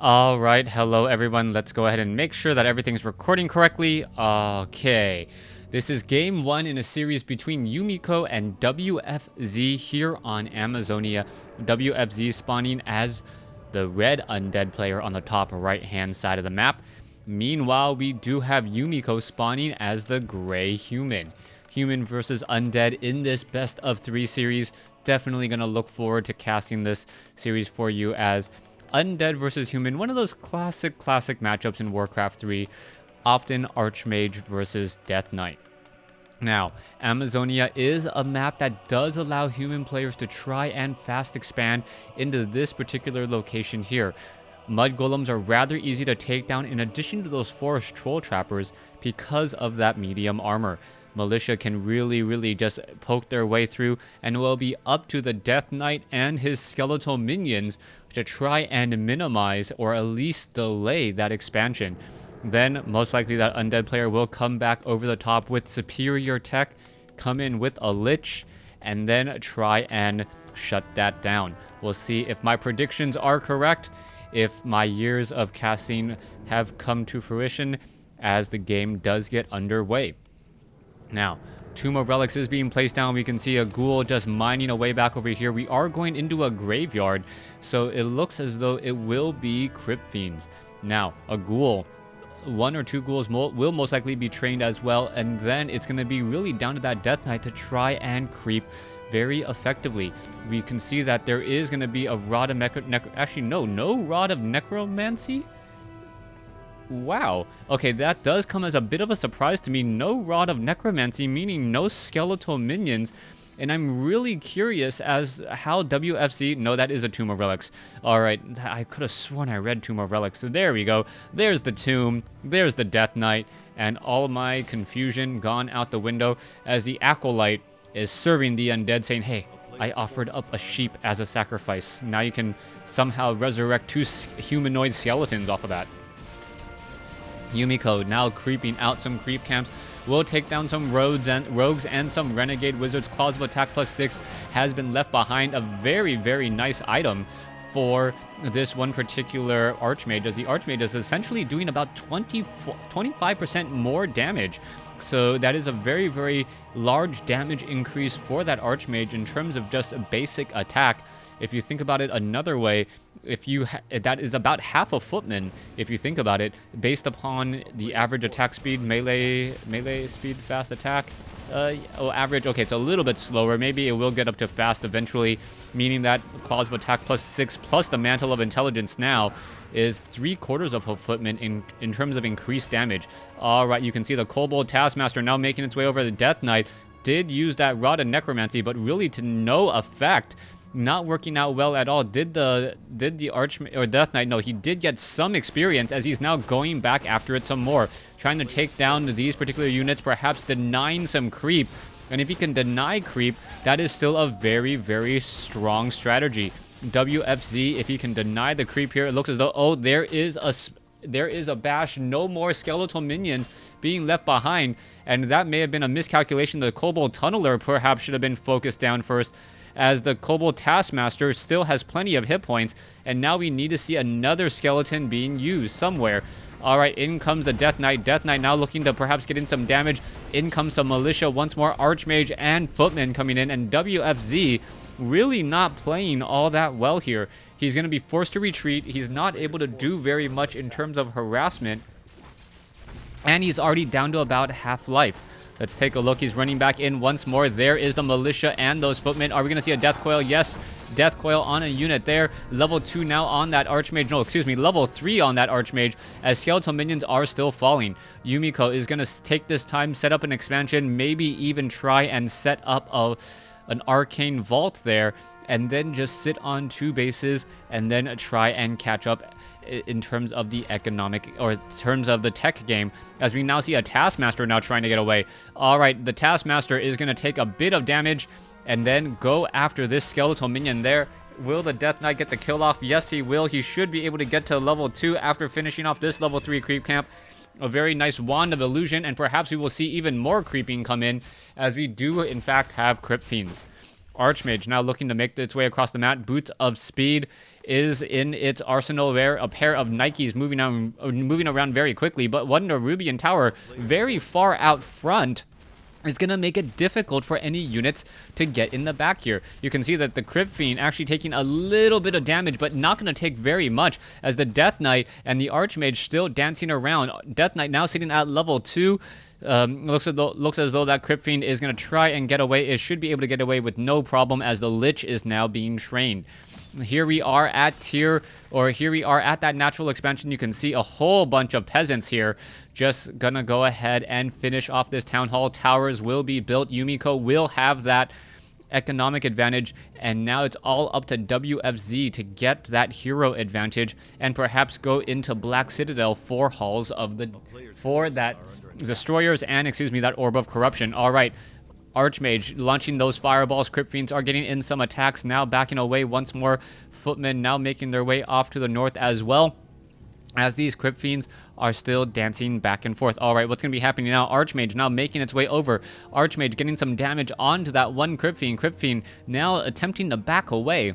All right, hello everyone. Let's go ahead and make sure that everything's recording correctly. Okay. This is game one in a series between Yumiko and WFZ here on Amazonia. WFZ spawning as the red undead player on the top right hand side of the map. Meanwhile, we do have Yumiko spawning as the gray human. Human versus undead in this best of three series. Definitely going to look forward to casting this series for you as Undead versus Human, one of those classic matchups in Warcraft 3, often Archmage versus Death Knight. Now, Amazonia is a map that does allow human players to try and fast expand into this particular location here. Mud golems are rather easy to take down in addition to those forest troll trappers because of that medium armor. Militia can really just poke their way through, and will be up to the Death Knight and his skeletal minions to try and minimize or at least delay that expansion. Then most likely that undead player will come back over the top with superior tech, come in with a lich, and then try and shut that down. We'll see if my predictions are correct, if my years of casting have come to fruition as the game does get underway. Now, Tomb of Relics is being placed down. We can see a ghoul just mining away back over here. We are going into a graveyard, so it looks as though it will be Crypt Fiends. Now, a ghoul, one or two ghouls will most likely be trained as well, and then it's going to be really down to that Death Knight to try and creep very effectively. We can see that there is going to be a Rod of no Rod of Necromancy? Wow. Okay, that does come as a bit of a surprise to me. No Rod of Necromancy, meaning no skeletal minions. And I'm really curious as how WFZ... No, that is a Tomb of Relics. Alright, I could have sworn I read Tomb of Relics. So there we go. There's the tomb. There's the Death Knight. And all my confusion gone out the window as the Acolyte is serving the undead, saying, hey, I offered up a sheep as a sacrifice. Now you can somehow resurrect two humanoid skeletons off of that. Yumiko now creeping out some creep camps. Will take down some rogues and some renegade wizards. Claws of attack +6 has been left behind. A very nice item for this one particular archmage, as the archmage is essentially doing about 25% more damage. So that is a very large damage increase for that archmage in terms of just a basic attack. If you think about it another way, that is about half a footman, if you think about it, based upon the average attack speed, melee speed, fast attack. Average, okay, it's a little bit slower. Maybe it will get up to fast eventually, meaning that Claws of Attack +6 plus the Mantle of Intelligence now is 3/4 of a footman in terms of increased damage. Alright, you can see the Kobold Taskmaster now making its way over the Death Knight. Did use that Rod of Necromancy, but really to no effect. Not working out well at all. Did the Death Knight? No, he did get some experience as he's now going back after it some more, trying to take down these particular units, perhaps denying some creep. And if he can deny creep, that is still a very strong strategy. WFZ, if he can deny the creep here, it looks as though, there is a bash. No more skeletal minions being left behind, and that may have been a miscalculation. The Kobold Tunneler perhaps should have been focused down first, as the Kobold Taskmaster still has plenty of hit points, and now we need to see another skeleton being used somewhere. Alright, in comes the Death Knight. Death Knight now looking to perhaps get in some damage. In comes some Militia once more. Archmage and Footman coming in, and WFZ really not playing all that well here. He's going to be forced to retreat. He's not able to do very much in terms of harassment, and he's already down to about half life. Let's take a look. He's running back in once more. There is the Militia and those footmen. Are we going to see a Death Coil? Yes. Death Coil on a unit there. Level 2 now on that Archmage. No, excuse me. Level 3 on that Archmage, as skeletal minions are still falling. Yumiko is going to take this time, set up an expansion, maybe even try and set up an arcane vault there, and then just sit on 2 bases and then try and catch up in terms of the economic, or in terms of the tech game, as we now see a Taskmaster now trying to get away. Alright, the Taskmaster is going to take a bit of damage and then go after this skeletal minion there. Will the Death Knight get the kill off? Yes, he will. He should be able to get to level 2 after finishing off this level 3 creep camp. A very nice Wand of Illusion, and perhaps we will see even more creeping come in, as we do in fact have Crypt Fiends. Archmage now looking to make its way across the map. Boots of Speed is in its arsenal there. A pair of Nikes moving around very quickly, but Wonder Rubian Tower very far out front is going to make it difficult for any units to get in the back here. You can see that the Crypt Fiend actually taking a little bit of damage, but not going to take very much, as the Death Knight and the Archmage still dancing around. Death Knight now sitting at level 2. Looks as though that Crypt Fiend is going to try and get away. It should be able to get away with no problem, as the Lich is now being trained. Here we are at that natural expansion. You can see a whole bunch of peasants here just gonna go ahead and finish off this town hall. Towers will be built. Yumiko will have that economic advantage, and now it's all up to WFZ to get that hero advantage and perhaps go into Black Citadel for that destroyers and that Orb of Corruption. All right. Archmage launching those fireballs. Crypt Fiends are getting in some attacks, now backing away once more. Footmen now making their way off to the north as well, as these Crypt Fiends are still dancing back and forth. All right, what's going to be happening now? Archmage now making its way over. Archmage getting some damage onto that one Crypt Fiend. Crypt Fiend now attempting to back away.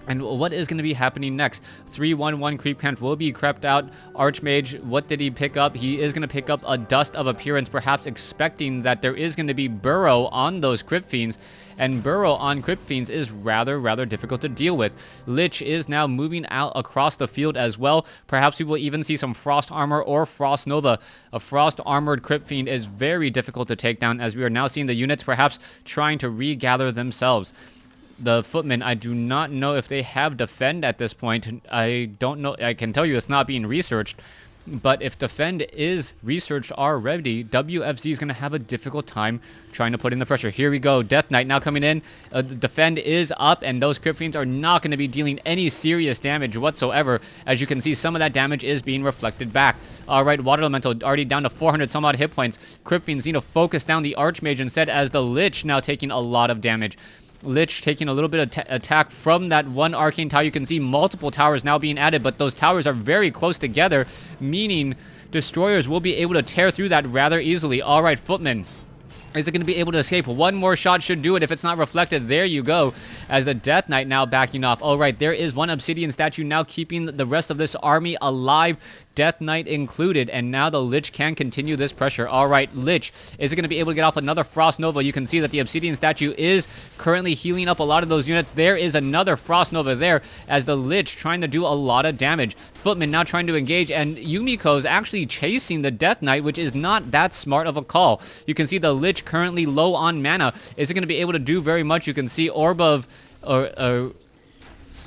And what is going to be happening next? 3-1-1 creep camp will be crept out. Archmage, what did he pick up? He is going to pick up a Dust of Appearance, perhaps expecting that there is going to be Burrow on those Crypt Fiends. And Burrow on Crypt Fiends is rather difficult to deal with. Lich is now moving out across the field as well. Perhaps we will even see some Frost Armor or Frost Nova. A Frost Armored Crypt Fiend is very difficult to take down, as we are now seeing the units perhaps trying to regather themselves. The Footmen, I do not know if they have Defend at this point. I don't know. I can tell you it's not being researched. But if Defend is researched already, WFZ is going to have a difficult time trying to put in the pressure. Here we go. Death Knight now coming in. Defend is up, and those Crypt Fiends are not going to be dealing any serious damage whatsoever. As you can see, some of that damage is being reflected back. All right, Water Elemental already down to 400 some odd hit points. Crypt Fiends need to focus down the Archmage instead, as the Lich now taking a lot of damage. Lich taking a little bit of attack from that one arcane tower. You can see multiple towers now being added, but those towers are very close together, meaning destroyers will be able to tear through that rather easily. All right, Footman. Is it going to be able to escape? One more shot should do it if it's not reflected. There you go, as the Death Knight now backing off. All right, there is one Obsidian statue now keeping the rest of this army alive, Death Knight included, and now the Lich can continue this pressure. All right, Lich, is it going to be able to get off another Frost Nova? You can see that the Obsidian statue is currently healing up a lot of those units. There is another Frost Nova there, as the Lich trying to do a lot of damage. Footman now trying to engage, and Yumiko's actually chasing the Death Knight, which is not that smart of a call. You can see the Lich currently low on mana. Is it going to be able to do very much? You can see Orb of...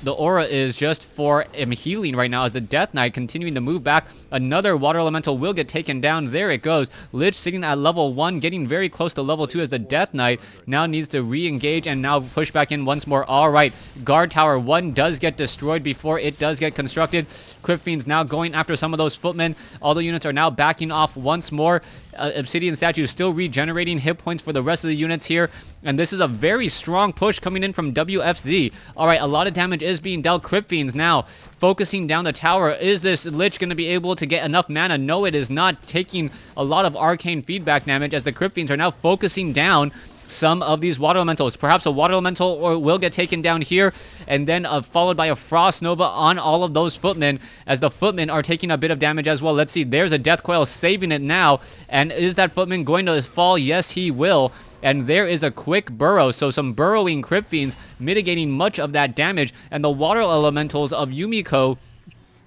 the aura is just for him healing right now, as the Death Knight continuing to move back. Another Water Elemental will get taken down. There it goes. Lich sitting at level 1, getting very close to level 2, as the Death Knight now needs to re-engage and now push back in once more. All right, Guard Tower 1 does get destroyed before it does get constructed. Crypt Fiends now going after some of those Footmen. All the units are now backing off once more. Obsidian Statue is still regenerating hit points for the rest of the units here. And this is a very strong push coming in from WFZ. All right, a lot of damage is being dealt. Crypt Fiends now focusing down the tower. Is this Lich going to be able to get enough mana? No, it is not. Taking a lot of arcane feedback damage, as the Crypt Fiends are now focusing down some of these Water Elementals. Perhaps a Water Elemental will get taken down here, and then followed by a Frost Nova on all of those Footmen, as the Footmen are taking a bit of damage as well. Let's see, there's a Death Coil saving it now, and is that Footman going to fall? Yes, he will. And there is a quick burrow, so some burrowing Crypt Fiends mitigating much of that damage, and the Water Elementals of Yumiko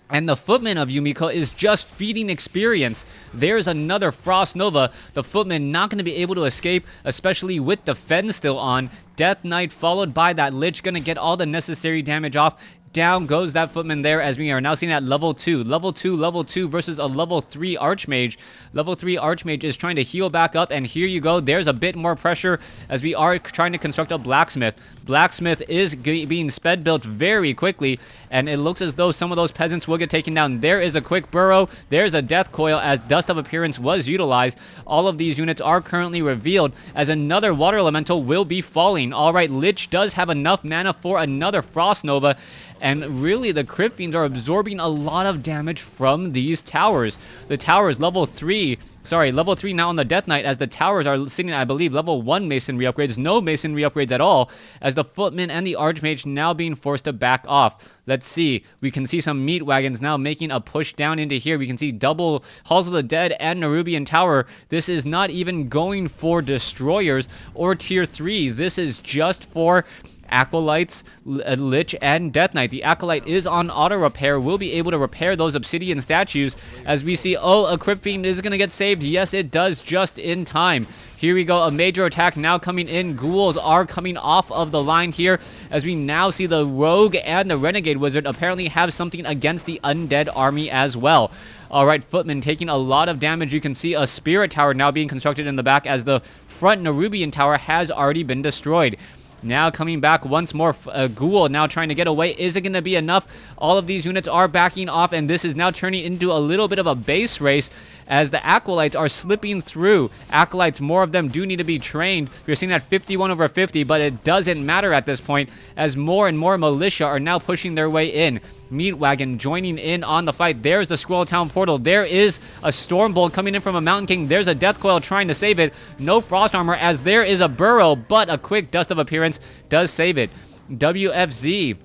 and the Footman of Yumiko is just feeding experience. There's another Frost Nova. The Footman not going to be able to escape, especially with Defend still on. Death Knight followed by that Lich, going to get all the necessary damage off. Down goes that Footman there, as we are now seeing at level 2. Level 2 versus a level 3 Archmage. Level 3 Archmage is trying to heal back up, and here you go. There's a bit more pressure, as we are trying to construct a Blacksmith. Blacksmith is being sped built very quickly, and it looks as though some of those peasants will get taken down. There is a quick burrow. There's a Death Coil, as Dust of Appearance was utilized. All of these units are currently revealed, as another Water Elemental will be falling. All right, Lich does have enough mana for another Frost Nova, and really the Crypt Fiends are absorbing a lot of damage from these towers. The towers, level 3, Sorry, level 3 now on the Death Knight, as the towers are sitting at, I believe, level 1 masonry upgrades. No masonry upgrades at all, as the Footman and the Archmage now being forced to back off. Let's see. We can see some meat wagons now making a push down into here. We can see double Halls of the Dead and Nerubian Tower. This is not even going for destroyers or tier 3. This is just for Acolytes, Lich, and Death Knight. The Acolyte is on auto repair, will be able to repair those obsidian statues, as we see, oh, a Crypt Fiend is going to get saved. Yes, it does, just in time. Here we go, a major attack now coming in. Ghouls are coming off of the line here, as we now see the Rogue and the Renegade Wizard apparently have something against the Undead army as well. Alright, Footman taking a lot of damage. You can see a Spirit Tower now being constructed in the back, as the front Nerubian Tower has already been destroyed. Now coming back once more, Ghoul now trying to get away. Is it going to be enough? All of these units are backing off, and this is now turning into a little bit of a base race, as the Acolytes are slipping through. Acolytes, more of them do need to be trained. We're seeing that 51 over 50, but it doesn't matter at this point, as more and more militia are now pushing their way in. Meat Wagon joining in on the fight. There's the Squirrel Town portal. There is a Stormbolt coming in from a Mountain King. There's a Death Coil trying to save it. No Frost Armor, as there is a Burrow, but a quick Dust of Appearance does save it. WFZ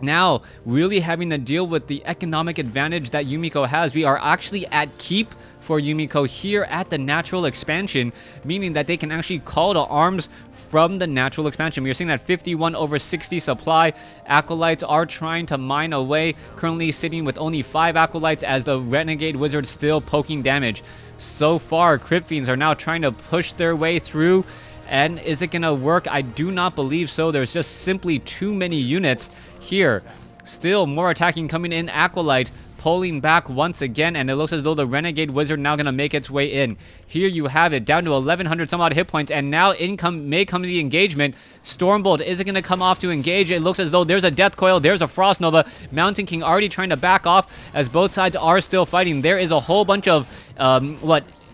now really having to deal with the economic advantage that Yumiko has. We are actually at keep for Yumiko here at the natural expansion, meaning that they can actually call to arms from the natural expansion. We are seeing that 51 over 60 supply. Acolytes are trying to mine away, currently sitting with only 5 Acolytes, as the Renegade Wizard still poking damage. So far, Crypt Fiends are now trying to push their way through, and is it gonna work? I do not believe so. There's just simply too many units here. Still more attacking coming in. Acolyte pulling back once again, and it looks as though the Renegade Wizard now going to make its way in. Here you have it, down to 1100 some odd hit points, and now may come the engagement. Stormbolt, is it going to come off to engage? It looks as though there's a Death Coil, there's a Frost Nova. Mountain King already trying to back off, as both sides are still fighting. There is a whole bunch of,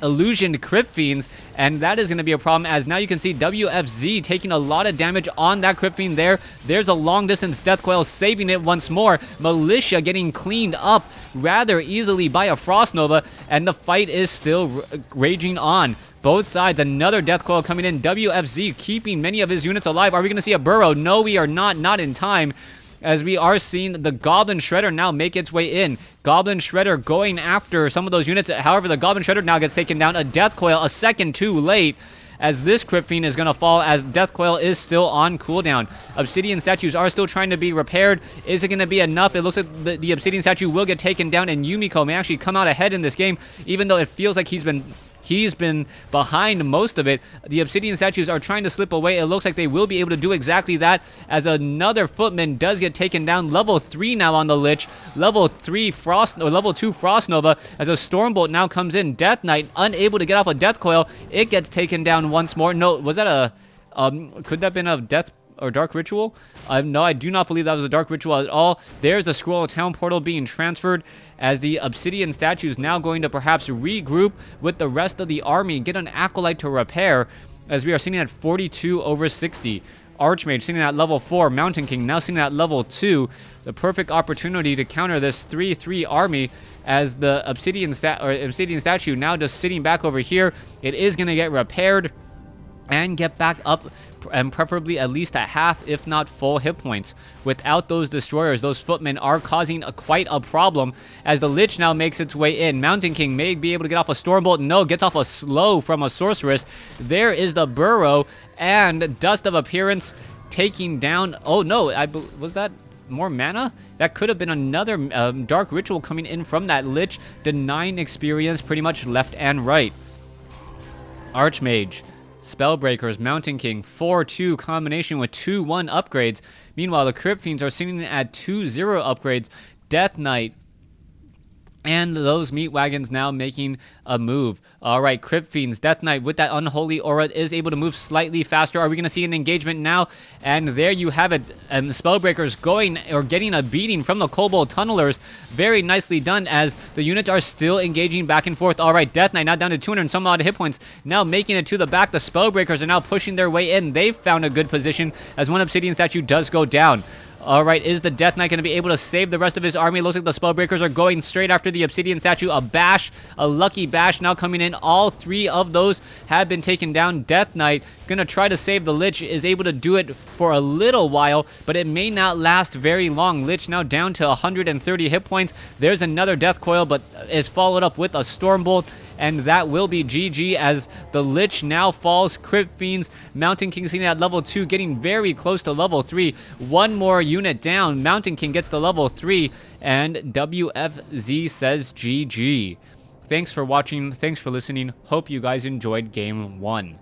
illusioned Crypt Fiends, and that is going to be a problem, as now you can see WFZ taking a lot of damage on that Crypt Fiend there. There's a long distance Death Coil saving it once more. Militia getting cleaned up rather easily by a Frost Nova, and the fight is still raging on. Both sides, another Death Coil coming in. WFZ keeping many of his units alive. Are we going to see a Burrow? No, we are not in time, as we are seeing the Goblin Shredder now make its way in. Goblin Shredder going after some of those units. However, the Goblin Shredder now gets taken down. A Death Coil a second too late, as this Crypt Fiend is going to fall, as Death Coil is still on cooldown. Obsidian statues are still trying to be repaired. Is it going to be enough? It looks like the Obsidian statue will get taken down, and Yumiko may actually come out ahead in this game, even though it feels like he's been behind most of it. The Obsidian statues are trying to slip away. It looks like they will be able to do exactly that, as another Footman does get taken down. Level 3 now on the Lich. Level 3 Frost, or level 2 Frost Nova, as a Stormbolt now comes in. Death Knight unable to get off a Death Coil. It gets taken down once more. No, was that a could that have been a Death or Dark Ritual? No, I do not believe that was a Dark Ritual at all. There's a Squirrel Town portal being transferred, as the Obsidian statue is now going to perhaps regroup with the rest of the army, get an Acolyte to repair, as we are sitting at 42 over 60. Archmage sitting at level 4. Mountain King now sitting at level 2. The perfect opportunity to counter this 3-3 army, as the Obsidian statue now just sitting back over here. It is going to get repaired and get back up, and preferably at least at half, if not full hit points. Without those destroyers, those Footmen are causing quite a problem, as the Lich now makes its way in. Mountain King may be able to get off a Stormbolt. No, gets off a slow from a Sorceress. There is the Burrow, and Dust of Appearance taking down... Oh no, was that more mana? That could have been another Dark Ritual coming in from that Lich, denying experience pretty much left and right. Archmage, Spellbreakers, Mountain King, 4-2 combination with 2-1 upgrades. Meanwhile, the Crypt Fiends are sitting at 2-0 upgrades. Death Knight and those meat wagons now making a move. All right, Crypt Fiends, Death Knight with that unholy aura is able to move slightly faster. Are we going to see an engagement now? And there you have it. Spellbreakers going, or getting a beating from the Kobold Tunnelers. Very nicely done, as the units are still engaging back and forth. All right, Death Knight now down to 200 and some odd hit points. Now making it to the back. The Spellbreakers are now pushing their way in. They've found a good position, as one Obsidian statue does go down. All right, is the Death Knight going to be able to save the rest of his army? Looks like the Spellbreakers are going straight after the Obsidian Statue. A bash, a lucky bash now coming in. All 3 of those have been taken down. Death Knight going to try to save the Lich, is able to do it for a little while, but it may not last very long. Lich now down to 130 hit points. There's another Death Coil, but is followed up with a Stormbolt, and that will be GG as the Lich now falls. Crypt Fiends, Mountain King sitting at level 2, getting very close to level 3. One more unit down. Mountain King gets to level 3, and WFZ says GG. Thanks for watching. Thanks for listening. Hope you guys enjoyed Game 1.